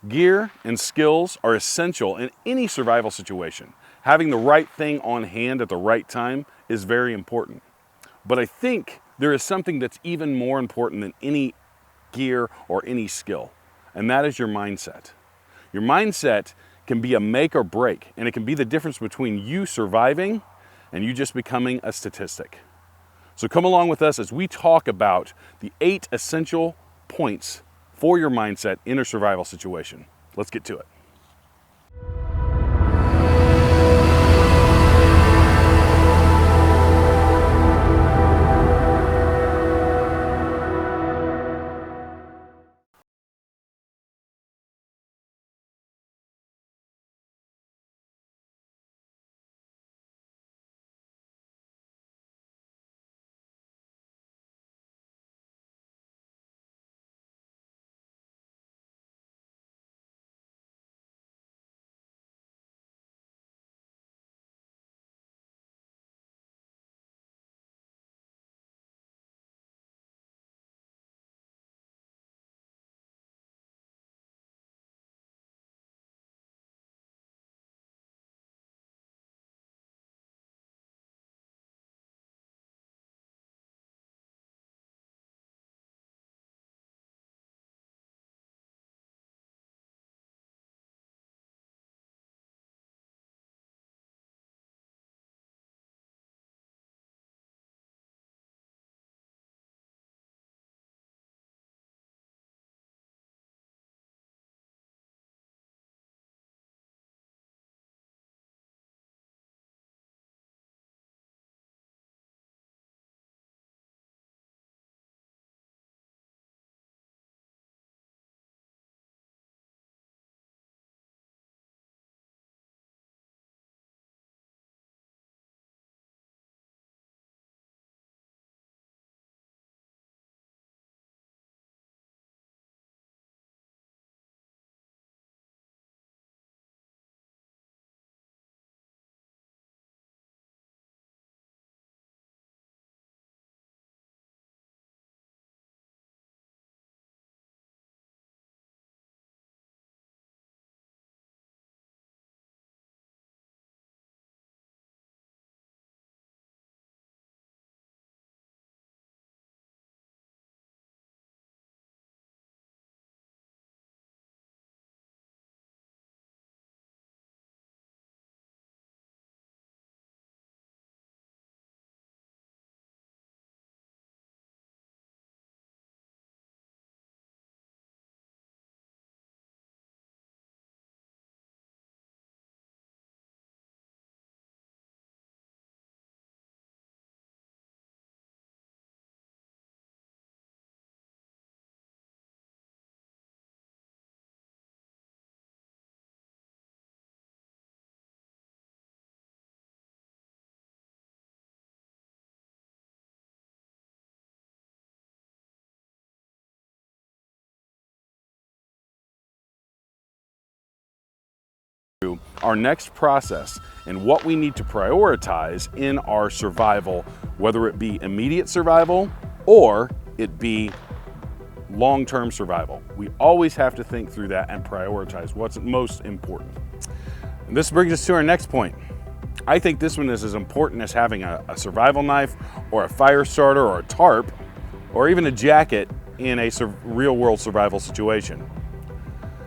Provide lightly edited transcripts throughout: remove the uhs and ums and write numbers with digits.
Gear and skills are essential in any survival situation. Having the right thing on hand at the right time is very important. But I think there is something that's even more important than any gear or any skill, and that is your mindset. Your mindset can be a make or break, and it can be the difference between you surviving and you just becoming a statistic. So come along with us as we talk about the 8 essential points for your mindset in a survival situation. Let's get to it. Our next process and what we need to prioritize in our survival, whether it be immediate survival or it be long-term survival. We always have to think through that and prioritize what's most important. And this brings us to our next point. I think this one is as important as having a survival knife or a fire starter or a tarp or even a jacket in a real-world survival situation.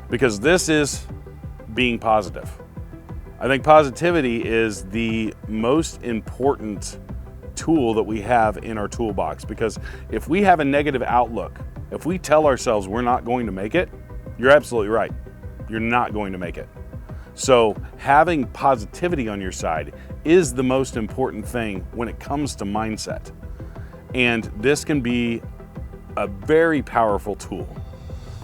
Because this is being positive. I think positivity is the most important tool that we have in our toolbox, because if we have a negative outlook, if we tell ourselves we're not going to make it, you're absolutely right. You're not going to make it. So having positivity on your side is the most important thing when it comes to mindset. And this can be a very powerful tool.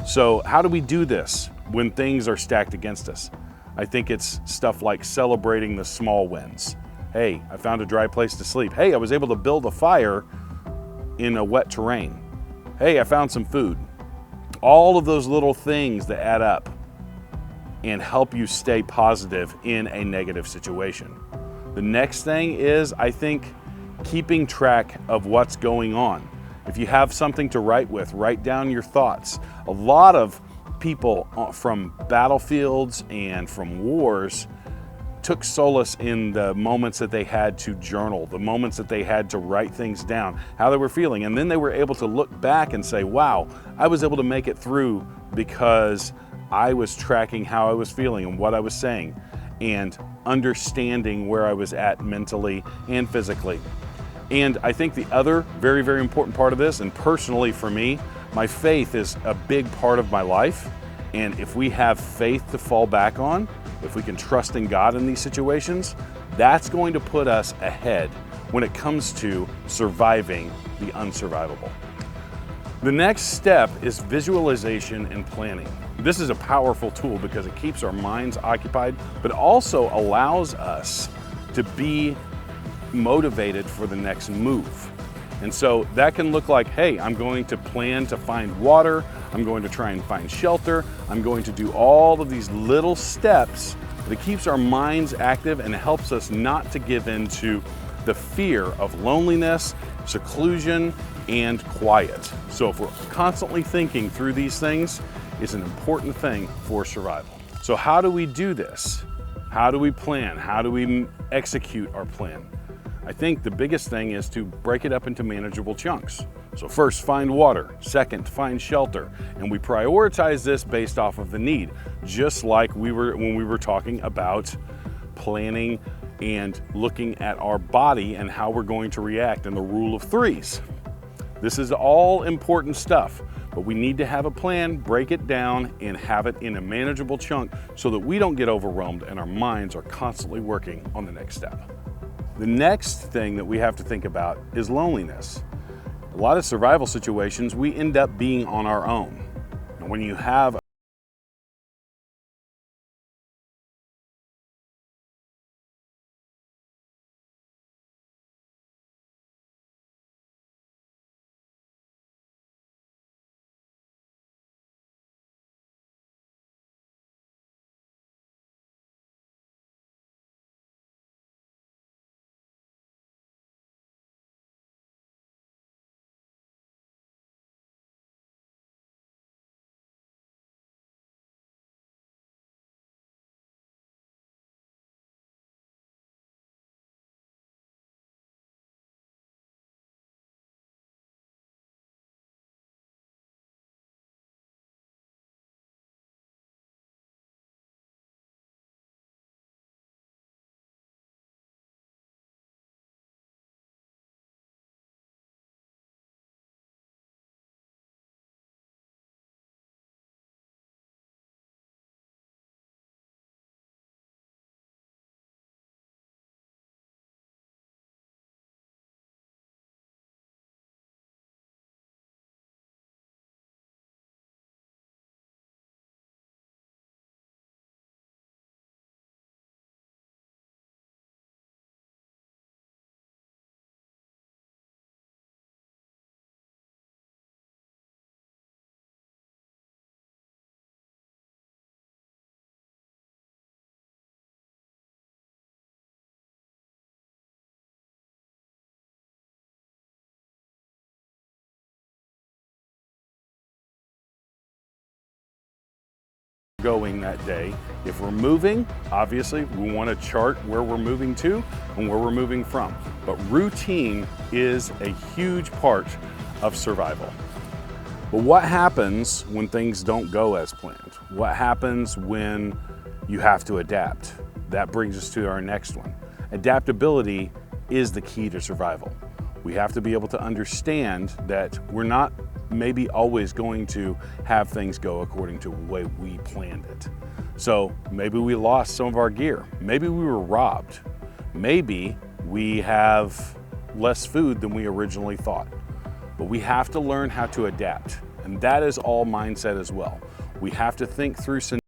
So how do we do this when things are stacked against us? I think it's stuff like celebrating the small wins. Hey, I found a dry place to sleep. Hey, I was able to build a fire in a wet terrain. Hey, I found some food. All of those little things that add up and help you stay positive in a negative situation. The next thing is, I think, keeping track of what's going on. If you have something to write with, write down your thoughts. A lot of people from battlefields and from wars took solace in the moments that they had to journal, the moments that they had to write things down, how they were feeling. And then they were able to look back and say, wow, I was able to make it through because I was tracking how I was feeling and what I was saying and understanding where I was at mentally and physically. And I think the other very, very important part of this, and personally for me, my faith is a big part of my life. And if we have faith to fall back on, if we can trust in God in these situations, that's going to put us ahead when it comes to surviving the unsurvivable. The next step is visualization and planning. This is a powerful tool because it keeps our minds occupied, but also allows us to be motivated for the next move. And so that can look like, hey, I'm going to plan to find water, I'm going to try and find shelter, I'm going to do all of these little steps, but it keeps our minds active and it helps us not to give into the fear of loneliness, seclusion, and quiet. So if we're constantly thinking through these things, it's an important thing for survival. So how do we do this? How do we plan? How do we execute our plan? I think the biggest thing is to break it up into manageable chunks. So first, find water. Second, find shelter. And we prioritize this based off of the need, just like when we were talking about planning and looking at our body and how we're going to react in the rule of threes. This is all important stuff, but we need to have a plan, break it down, and have it in a manageable chunk so that we don't get overwhelmed and our minds are constantly working on the next step. The next thing that we have to think about is loneliness. A lot of survival situations, we end up being on our own. And when you have going that day. If we're moving, obviously we want to chart where we're moving to and where we're moving from. But routine is a huge part of survival. But what happens when things don't go as planned? What happens when you have to adapt? That brings us to our next one. Adaptability is the key to survival. We have to be able to understand that we're not maybe always going to have things go according to the way we planned it. So maybe we lost some of our gear. Maybe we were robbed. Maybe we have less food than we originally thought. But we have to learn how to adapt. And that is all mindset as well. We have to think through scenarios